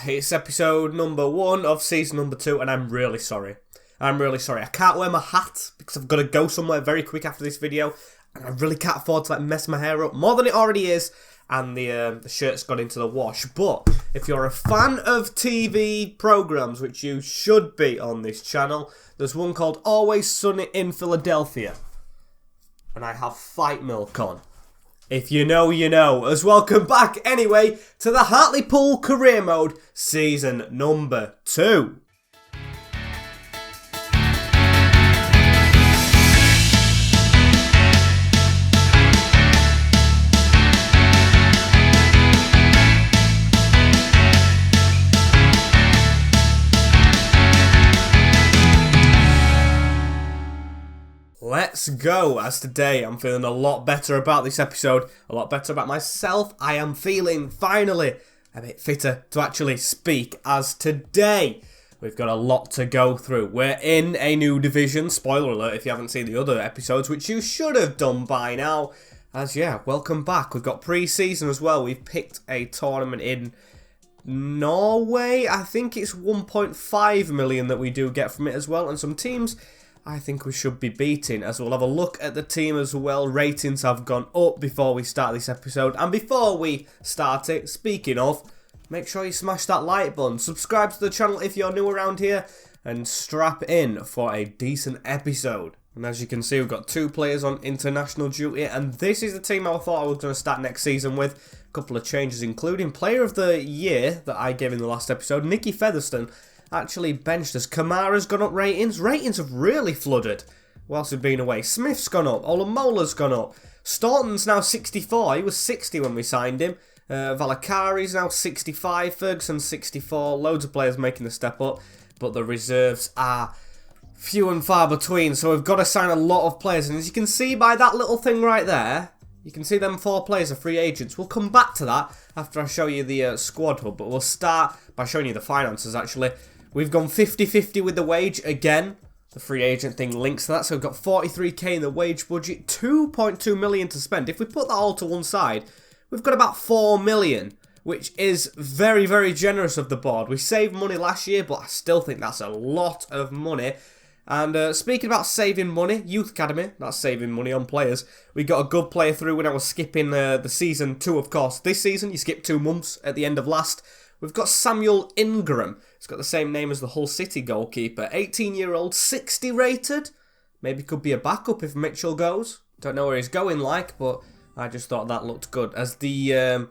It's episode number 1 of season number 2, and I'm really sorry. I can't wear my hat because I've got to go somewhere very quick after this video, and I really can't afford to mess my hair up more than it already is, and the shirt's gone into the wash. But if you're a fan of TV programmes, which you should be on this channel, there's one called Always Sunny in Philadelphia, and I have Fight Milk on. If you know, you know. As welcome back, anyway, to the Hartlepool Career Mode, Season number 2. Let's go, as today I'm feeling a lot better about this episode, a lot better about myself. I am feeling, finally, a bit fitter to actually speak, as today we've got a lot to go through. We're in a new division, spoiler alert if you haven't seen the other episodes, which you should have done by now, as yeah, welcome back. We've got pre-season as well. We've picked a tournament in Norway. I think it's 1.5 million that we do get from it as well, and some teams I think we should be beating, as we'll have a look at the team as well. Ratings have gone up before we start this episode. And before we start it, speaking of, make sure you smash that like button. Subscribe to the channel if you're new around here. And strap in for a decent episode. And as you can see, we've got 2 players on international duty. And this is the team I thought I was going to start next season with. A couple of changes, including Player of the Year that I gave in the last episode, Nicky Featherston, actually benched us. Kamara's gone up ratings. Ratings have really flooded whilst we've been away. Smith's gone up. Olamola's gone up. Staunton's now 64. He was 60 when we signed him. Valakari's now 65. Ferguson's 64. Loads of players making the step up. But the reserves are few and far between. So we've got to sign a lot of players. And as you can see by that little thing right there, you can see them 4 players are free agents. We'll come back to that after I show you the squad hub. But we'll start by showing you the finances, actually. We've gone 50-50 with the wage again. The free agent thing links to that. So we've got 43k in the wage budget, 2.2 million to spend. If we put that all to one side, we've got about 4 million, which is very, very generous of the board. We saved money last year, but I still think that's a lot of money. And speaking about saving money, Youth Academy, that's saving money on players. We got a good player through when I was skipping the season 2, of course. This season, you skipped 2 months at the end of last. We've got Samuel Ingram. He's got the same name as the Hull City goalkeeper. 18-year-old, 60 rated. Maybe could be a backup if Mitchell goes. Don't know where he's going like, but I just thought that looked good. As the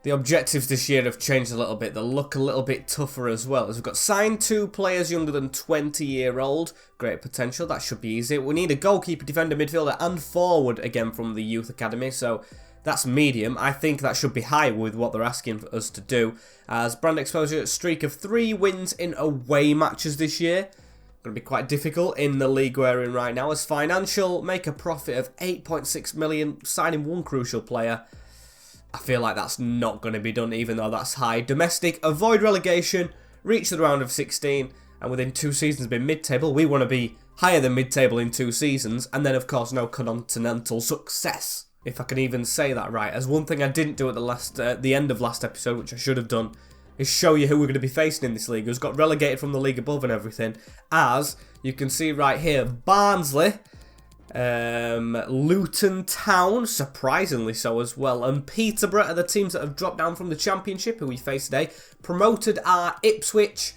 objectives this year have changed a little bit. They look a little bit tougher as well. As we've got signed 2 players younger than 20-year-old. Great potential. That should be easy. We need a goalkeeper, defender, midfielder, and forward again from the Youth Academy. So that's medium. I think that should be high with what they're asking for us to do. As brand exposure, streak of 3 wins in away matches this year. Going to be quite difficult in the league we're in right now. As financial, make a profit of 8.6 million, signing 1 crucial player. I feel like that's not going to be done, even though that's high. Domestic, avoid relegation, reach the round of 16, and within 2 seasons be mid-table. We want to be higher than mid-table in 2 seasons, and then of course no continental success, if I can even say that right. As one thing I didn't do at the end of last episode, which I should have done, is show you who we're going to be facing in this league, who's got relegated from the league above and everything. As you can see right here, Barnsley, Luton Town, surprisingly so as well, and Peterborough are the teams that have dropped down from the Championship, who we face today. Promoted are Ipswich,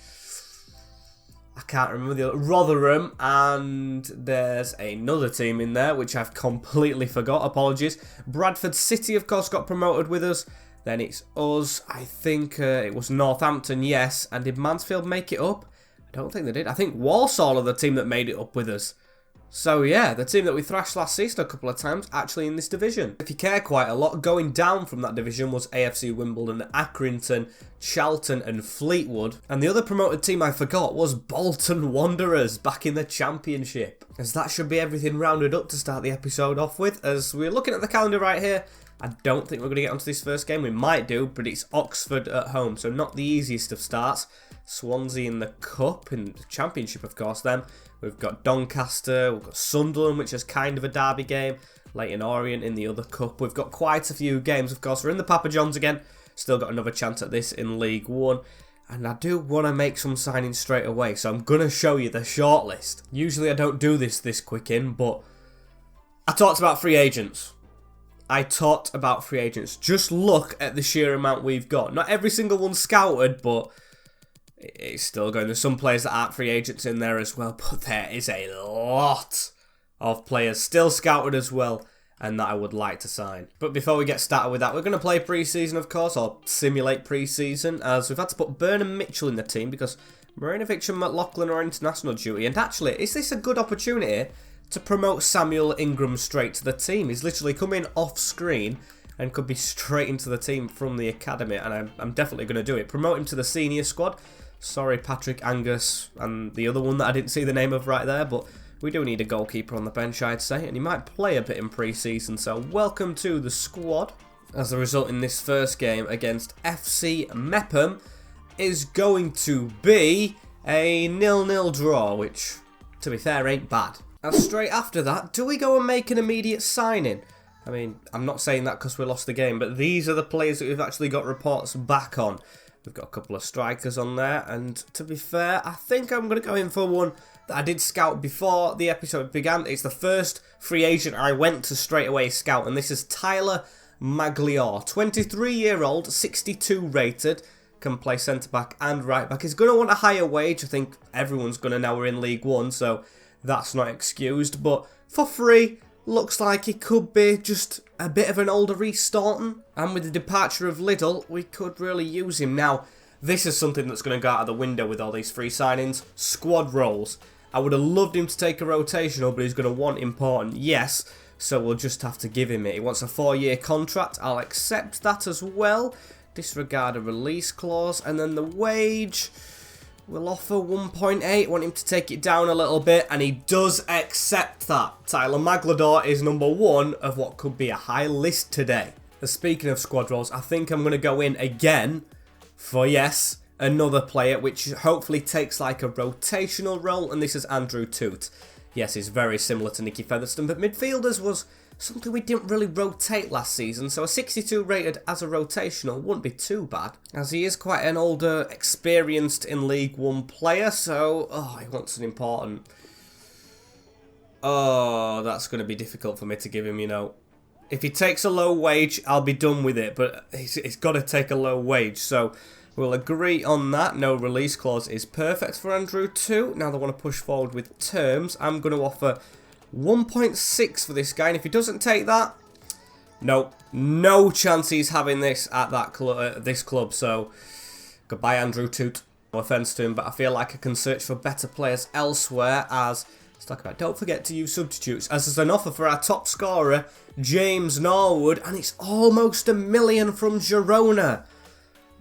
I can't remember the other, Rotherham, and there's another team in there which I've completely forgot, apologies. Bradford City, of course, got promoted with us. Then it's us, I think it was Northampton, yes. And did Mansfield make it up? I don't think they did. I think Walsall are the team that made it up with us. So yeah, the team that we thrashed last season a couple of times, actually in this division. If you care quite a lot, going down from that division was AFC Wimbledon, Accrington, Charlton and Fleetwood. And the other promoted team I forgot was Bolton Wanderers, back in the Championship. As that should be everything rounded up to start the episode off with. As we're looking at the calendar right here, I don't think we're going to get onto this first game. We might do, but it's Oxford at home, so not the easiest of starts. Swansea in the Cup, in the Championship, of course, then. We've got Doncaster, we've got Sunderland, which is kind of a derby game. Leyton Orient in the other Cup. We've got quite a few games, of course. We're in the Papa John's again, Still got another chance at this in League One. And I do want to make some signings straight away, so I'm going to show you the shortlist. Usually I don't do this quick in, but I talked about free agents. Just look at the sheer amount we've got. Not every single one scouted, but it's still going. There's some players that aren't free agents in there as well, but there is a lot of players still scouted as well, and that I would like to sign. But before we get started with that, we're going to play pre-season, of course, or simulate pre-season, as we've had to put Burnham Mitchell in the team because Marinovic and McLaughlin are on international duty. And actually, is this a good opportunity to promote Samuel Ingram straight to the team? He's literally coming off screen and could be straight into the team from the academy, and I'm definitely going to do it. Promote him to the senior squad. Sorry, Patrick Angus and the other one that I didn't see the name of right there, but we do need a goalkeeper on the bench, I'd say, and he might play a bit in pre-season, so welcome to the squad. As the result in this first game against FC Mepham is going to be a 0-0 draw, which, to be fair, ain't bad. Now, straight after that, do we go and make an immediate signing? I mean, I'm not saying that because we lost the game, but these are the players that we've actually got reports back on. We've got a couple of strikers on there, and to be fair, I think I'm going to go in for one that I did scout before the episode began. It's the first free agent I went to straight away scout, and this is Tyler Magliore. 23-year-old, 62 rated, can play centre-back and right-back. He's going to want a higher wage. I think everyone's going to now. We're in League One, so that's not excused. But for free, looks like he could be just a bit of an older Reece Staunton. And with the departure of Liddell, we could really use him. Now, this is something that's going to go out of the window with all these free signings. Squad roles. I would have loved him to take a rotational, but he's going to want important, yes. So we'll just have to give him it. He wants a 4-year contract. I'll accept that as well. Disregard a release clause. And then the wage, we'll offer 1.8. Want him to take it down a little bit, and he does accept that. Tyler Magliore is number 1 of what could be a high list today. Speaking of squad roles, I think I'm going to go in again for, yes, another player, which hopefully takes like a rotational role, and this is Andrew Toot. Yes, he's very similar to Nicky Featherstone, but midfielders was something we didn't really rotate last season, so a 62 rated as a rotational wouldn't be too bad, as he is quite an older, experienced in League One player, so, he wants an important. That's going to be difficult for me to give him, you know. If he takes a low wage, I'll be done with it, but he's got to take a low wage, so we'll agree on that. No release clause is perfect for Andrew too. Now they want to push forward with terms. I'm going to offer 1.6 for this guy, and if he doesn't take that, no chance he's having this at this club. So goodbye, Andrew Toot. No offence to him, but I feel like I can search for better players elsewhere. As let's talk about. Don't forget to use substitutes. As there's an offer for our top scorer, James Norwood, and it's almost $1 million from Girona.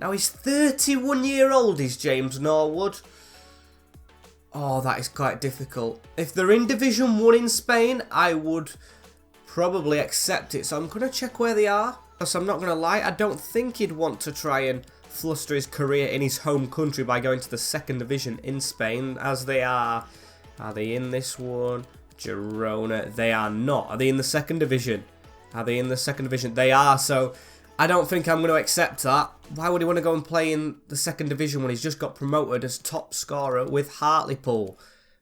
Now, he's 31-year-old, is James Norwood. That is quite difficult. If they're in Division 1 in Spain, I would probably accept it. So I'm going to check where they are. Because I'm not going to lie, I don't think he'd want to try and fluster his career in his home country by going to the 2nd Division in Spain, as they are. Are they in this one? Girona. They are not. Are they in the 2nd Division? Are they in the 2nd Division? They are, so I don't think I'm going to accept that. Why would he want to go and play in the 2nd Division when he's just got promoted as top scorer with Hartlepool?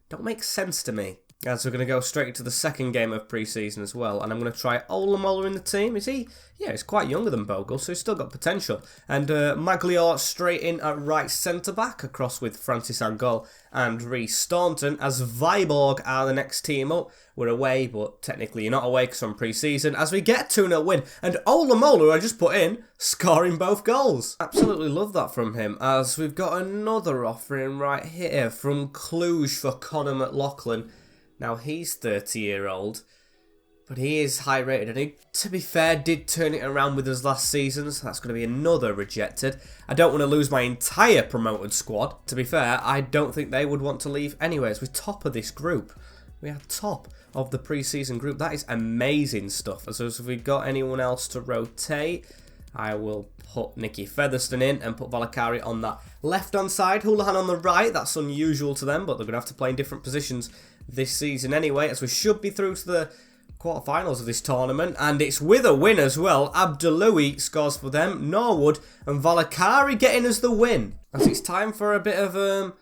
Don't make sense to me. As we're going to go straight to the second game of pre-season as well. And I'm going to try Olamola in the team. Is he? Yeah, he's quite younger than Bogle, so he's still got potential. And Magliore straight in at right centre-back, across with Francis Angol and Reece Staunton, as Viborg are the next team up. We're away, but technically you're not away because we're on pre-season, as we get 2-0 win. And Olamola, I just put in, scoring both goals. Absolutely love that from him, as we've got another offering right here from Cluj for Conor McLaughlin. Now, he's 30-year-old, but he is high rated, and he, to be fair, did turn it around with us last season, so that's going to be another rejected. I don't want to lose my entire promoted squad. To be fair, I don't think they would want to leave anyways. We're top of this group. We are top of the pre-season group. That is amazing stuff. So if we've got anyone else to rotate, I will put Nicky Featherstone in and put Valakari on that left-hand side. Houlihan on the right. That's unusual to them, but they're going to have to play in different positions this season anyway, as we should be through to the quarterfinals of this tournament, and it's with a win as well. Abdeloui scores for them, Norwood and Valakari getting us the win. As it's time for a bit of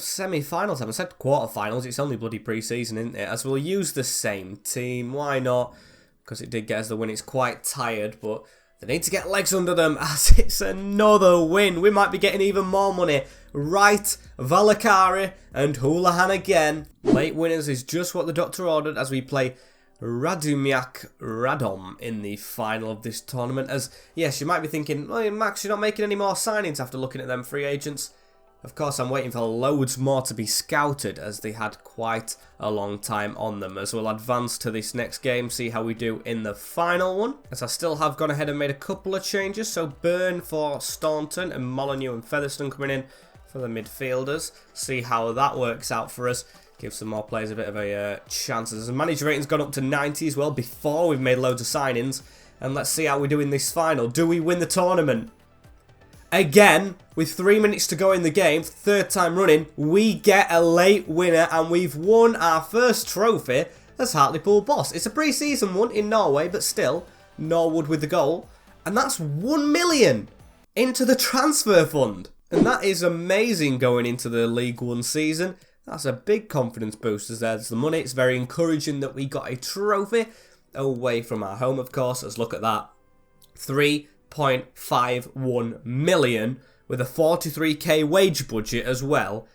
semi-finals. I haven't said quarterfinals, it's only bloody pre-season, isn't it? As we'll use the same team, why not? Because it did get us the win. It's quite tired, but they need to get legs under them as it's another win. We might be getting even more money. Right, Valakari and Houlihan again. Late winners is just what the doctor ordered as we play Radomiak Radom in the final of this tournament. As, yes, you might be thinking, oh, Max, you're not making any more signings after looking at them free agents. Of course, I'm waiting for loads more to be scouted as they had quite a long time on them. As we'll advance to this next game, see how we do in the final one. As I still have gone ahead and made a couple of changes. So Byrne for Staunton and Molyneux and Featherstone coming in for the midfielders. See how that works out for us. Give some more players a bit of a chance. As the manager rating's gone up to 90 as well before we've made loads of signings. And let's see how we do in this final. Do we win the tournament? Again, with 3 minutes to go in the game, third time running, we get a late winner and we've won our first trophy as Hartlepool boss. It's a pre-season one in Norway, but still, Norwood with the goal. And that's 1 million into the transfer fund. And that is amazing going into the League One season. That's a big confidence boost as there's the money. It's very encouraging that we got a trophy away from our home, of course. Let's look at that. 3.51 million with a 43k wage budget as well.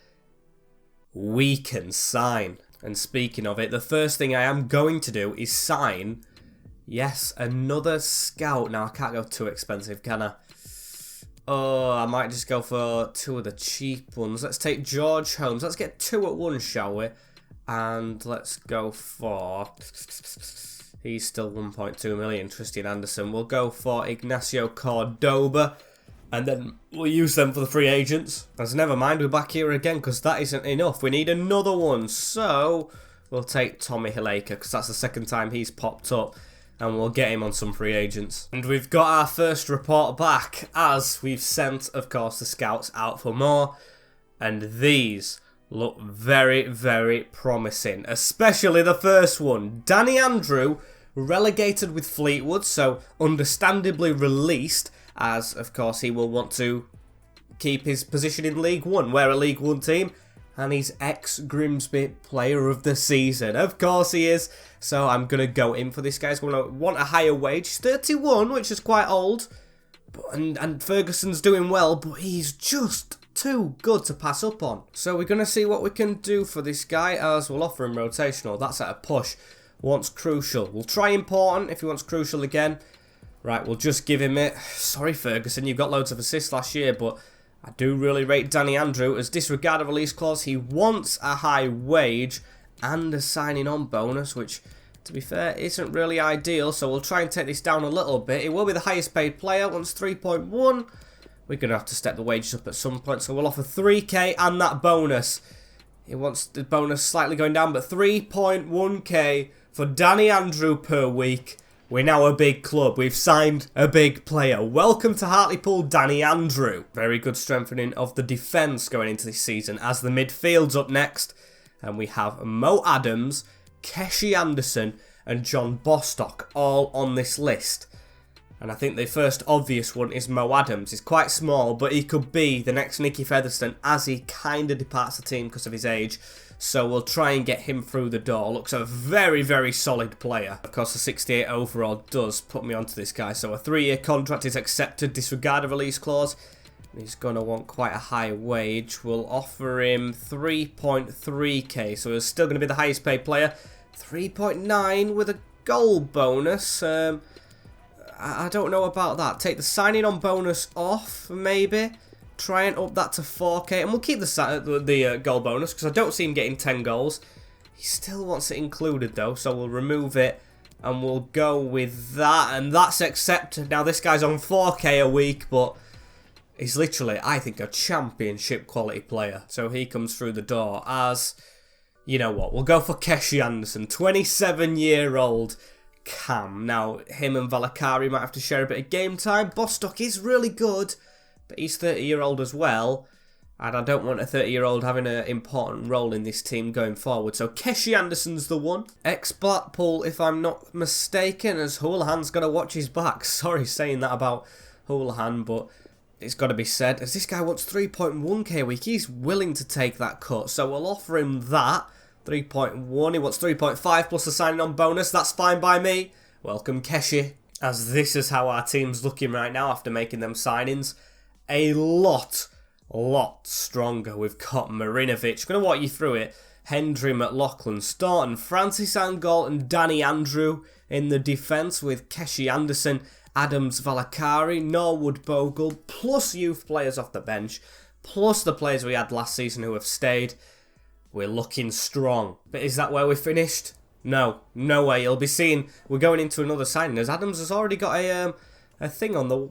We can sign. And speaking of it, the first thing I am going to do is sign, yes, another scout. Now, I can't go too expensive, can I? Oh, I might just go for 2 of the cheap ones. Let's take George Holmes. Let's get 2 at once, shall we? And let's go for... He's still 1.2 million, Tristan Anderson. We'll go for Ignacio Cordoba. And then we'll use them for the free agents. As never mind, we're back here again because that isn't enough. We need another one. So we'll take Tommy Hileka because that's the second time he's popped up. And we'll get him on some free agents. And we've got our first report back as we've sent, of course, the scouts out for more. And these look very, very promising. Especially the first one. Danny Andrew, relegated with Fleetwood, so understandably released, as, of course, he will want to keep his position in League One. We're a League One team. And he's ex-Grimsby Player of the Season. Of course he is. So I'm going to go in for this guy. He's going to want a higher wage. He's 31, which is quite old. And Ferguson's doing well, but he's just too good to pass up on. So we're going to see what we can do for this guy as we'll offer him rotational. That's at a push. Wants crucial. We'll try important if he wants crucial again. Right, we'll just give him it. Sorry, Ferguson, you got loads of assists last year, but I do really rate Danny Andrew. As disregard a release clause, he wants a high wage and a signing on bonus, which, to be fair, isn't really ideal. So we'll try and take this down a little bit. It will be the highest paid player, wants 3.1. We're going to have to step the wages up at some point, so we'll offer 3k and that bonus. He wants the bonus slightly going down, but 3.1k for Danny Andrew per week. We're now a big club. We've signed a big player. Welcome to Hartlepool, Danny Andrew. Very good strengthening of the defence going into this season as the midfield's up next. And we have Mo Adams, Keshi Anderson and John Bostock all on this list. And I think the first obvious one is Mo Adams. He's quite small, but he could be the next Nicky Featherstone as he kind of departs the team because of his age. So we'll try and get him through the door. Looks a very, very solid player. Of course, the 68 overall does put me onto this guy. So a 3-year contract is accepted. Disregard a release clause. He's going to want quite a high wage. We'll offer him 3.3k. So he's still going to be the highest paid player. 3.9 with a goal bonus. I don't know about that. Take the signing on bonus off, maybe. Try and up that to 4k. And we'll keep the goal bonus because I don't see him getting 10 goals. He still wants it included though. So we'll remove it. And we'll go with that. And that's accepted. Now this guy's on 4k a week. But he's literally, I think, a championship quality player. So he comes through the door as, you know what, we'll go for Keshi Anderson. 27-year-old Cam. Now, him and Valakari might have to share a bit of game time. Bostock is really good, but he's 30-year-old as well. And I don't want a 30-year-old having an important role in this team going forward. So Keshi Anderson's the one. Ex-Blackpool, if I'm not mistaken, as Houlihan's got to watch his back. Sorry saying that about Houlihan, but it's got to be said. As this guy wants 3.1k a week, he's willing to take that cut. So we'll offer him that. 3.1, he wants 3.5 plus a signing on bonus. That's fine by me. Welcome Keshi. As this is how our team's looking right now after making them signings. A lot stronger. We've got Marinovic. Going to walk you through it. Hendry McLaughlin starting. Francis Angol and Danny Andrew in the defence with Keshi Anderson, Adams Valakari, Norwood Bogle, plus youth players off the bench, plus the players we had last season who have stayed. We're looking strong. But is that where we finished? No. No way. You'll be seeing we're going into another signing as Adams has already got a thing on the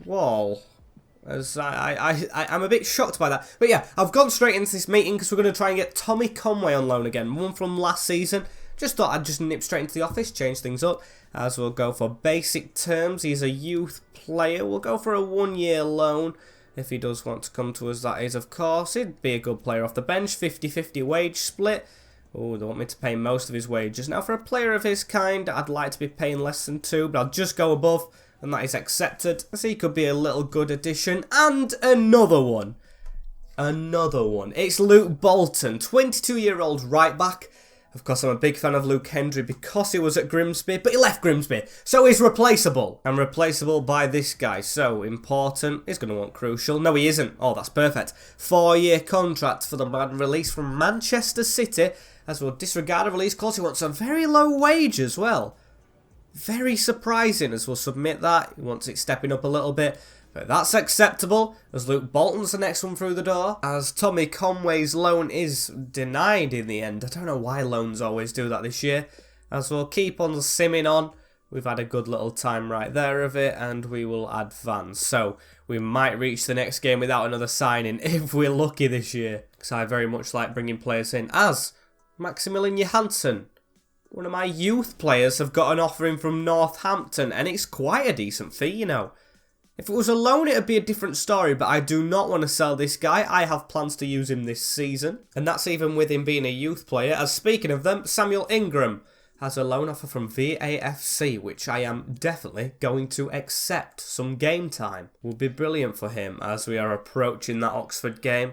wall. As I'm a bit shocked by that. But yeah, I've gone straight into this meeting because we're going to try and get Tommy Conway on loan again. One from last season. Just thought I'd just nip straight into the office, change things up. As we'll go for basic terms. He's a youth player. We'll go for a 1-year loan. If he does want to come to us, that is, of course. He'd be a good player off the bench. 50-50 wage split. Oh, they want me to pay most of his wages. Now, for a player of his kind, I'd like to be paying less than 2, but I'll just go above. And that is accepted, as he could be a little good addition. And another one. It's Luke Bolton, 22-year-old right back. Of course, I'm a big fan of Luke Hendry because he was at Grimsby, but he left Grimsby. So he's replaceable. And replaceable by this guy. So important. He's going to want crucial. No, he isn't. Oh, that's perfect. 4-year contract for the man released from Manchester City. As we'll disregard a release clause. He wants a very low wage as well. Very surprising as we'll submit that. He wants it stepping up a little bit. But that's acceptable as Luke Bolton's the next one through the door. As Tommy Conway's loan is denied in the end. I don't know why loans always do that this year. As we'll keep on simming on. We've had a good little time right there of it. And we will advance. So we might reach the next game without another signing if we're lucky this year. Because I very much like bringing players in. As Maximilian Johansson. One of my youth players have got an offer in from Northampton, and it's quite a decent fee, you know. If it was a loan, it would be a different story, but I do not want to sell this guy. I have plans to use him this season, and that's even with him being a youth player. As speaking of them, Samuel Ingram has a loan offer from VAFC, which I am definitely going to accept. Some game time will be brilliant for him as we are approaching that Oxford game.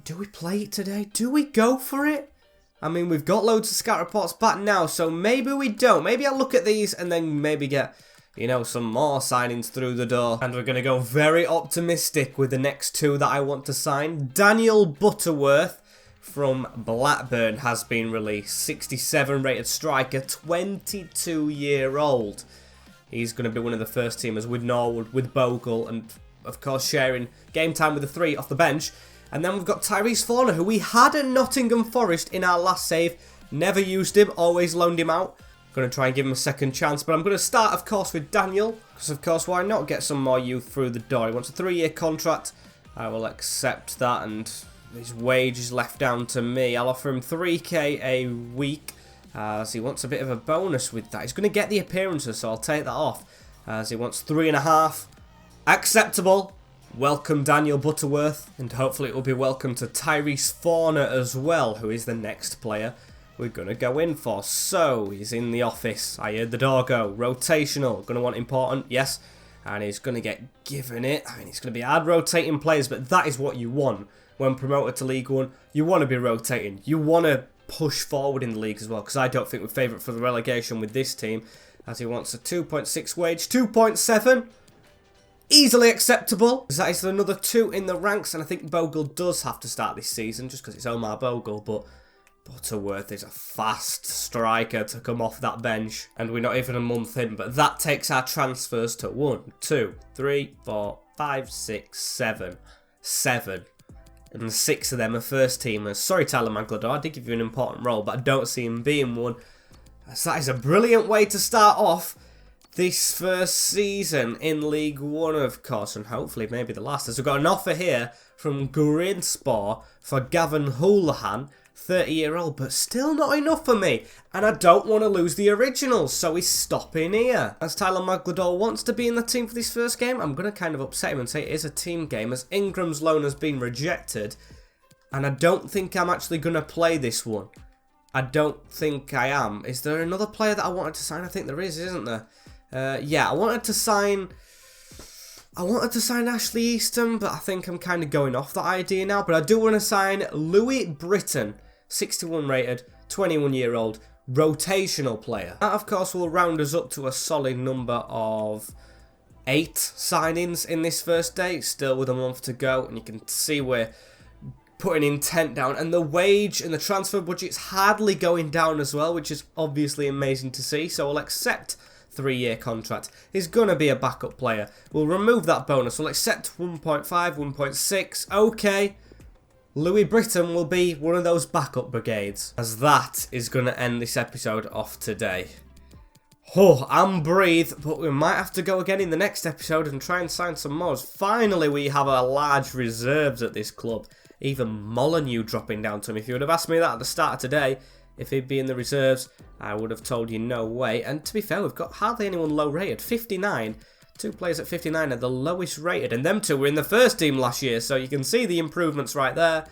Do we play it today? Do we go for it? I mean, we've got loads of scout reports back now, so maybe we don't. Maybe I'll look at these and then maybe get, you know, some more signings through the door. And we're going to go very optimistic with the next 2 that I want to sign. Daniel Butterworth from Blackburn has been released. 67 rated striker, 22-year-old. He's going to be one of the first teamers with Norwood, with Bogle, and of course sharing game time with the 3 off the bench. And then we've got Tyrese Forner, who we had at Nottingham Forest in our last save. Never used him, always loaned him out. Going to try and give him a second chance. But I'm going to start, of course, with Daniel. Because, of course, why not get some more youth through the door? He wants a 3-year contract. I will accept that. And his wage is left down to me. I'll offer him 3k a week. As he wants a bit of a bonus with that. He's going to get the appearances, so I'll take that off. As he wants 3.5. Acceptable. Welcome Daniel Butterworth, and hopefully it will be welcome to Tyrese Forner as well, who is the next player we're going to go in for. So, he's in the office. I heard the door go. Rotational. Going to want important, yes. And he's going to get given it. I mean, it's going to be hard rotating players, but that is what you want when promoted to League One. You want to be rotating. You want to push forward in the league as well, because I don't think we're favourite for the relegation with this team, as he wants a 2.6 wage. 2.7. Easily acceptable. That is another 2 in the ranks, and I think Bogle does have to start this season just because it's Omar Bogle, but Butterworth is a fast striker to come off that bench, and we're not even a month in, but that takes our transfers to 1, 2, 3, 4, 5, 6, 7. 7. And 6 of them are first teamers. Sorry, Tyler Maglador, I did give you an important role, but I don't see him being one. So that is a brilliant way to start off this first season in League One, of course, and hopefully maybe the last. As we've got an offer here from Greenspor for Gavin Houlihan. 30-year-old, but still not enough for me. And I don't want to lose the originals, so he's stopping here. As Tyler Maglador wants to be in the team for this first game, I'm going to kind of upset him and say it is a team game, as Ingram's loan has been rejected. And I don't think I'm actually going to play this one. I don't think I am. Is there another player that I wanted to sign? I think there is, isn't there? Yeah, I wanted to sign Ashley Easton, but I think I'm kind of going off that idea now. But I do want to sign Louis Britton, 61 rated, 21-year-old, rotational player. That, of course, will round us up to a solid number of 8 signings in this first day, still with a month to go. And you can see we're putting intent down. And the wage and the transfer budget's hardly going down as well, which is obviously amazing to see. So I'll accept 3-year contract. He's going to be a backup player. We'll remove that bonus. We'll accept 1.5, 1.6. Okay. Louis Britton will be one of those backup brigades. As that is going to end this episode off today. Oh, I'm breathed, but we might have to go again in the next episode and try and sign some more. Finally, we have a large reserves at this club. Even Molyneux dropping down to him. If you would have asked me that at the start of today, if he'd be in the reserves, I would have told you no way. And to be fair, we've got hardly anyone low rated. 59. 2 players at 59 are the lowest rated. And them 2 were in the first team last year. So you can see the improvements right there.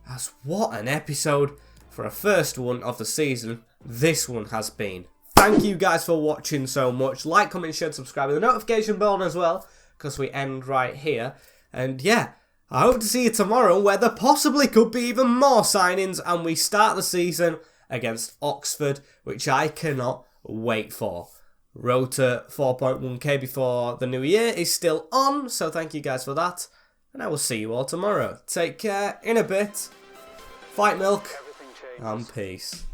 As what an episode for a first one of the season this one has been. Thank you guys for watching so much. Like, comment, share, and subscribe with the notification bell on as well, because we end right here. And yeah, I hope to see you tomorrow, where there possibly could be even more signings, and we start the season against Oxford, which I cannot wait for. Road to 4.1k before the new year is still on, so thank you guys for that, and I will see you all tomorrow. Take care, in a bit, fight milk, and peace.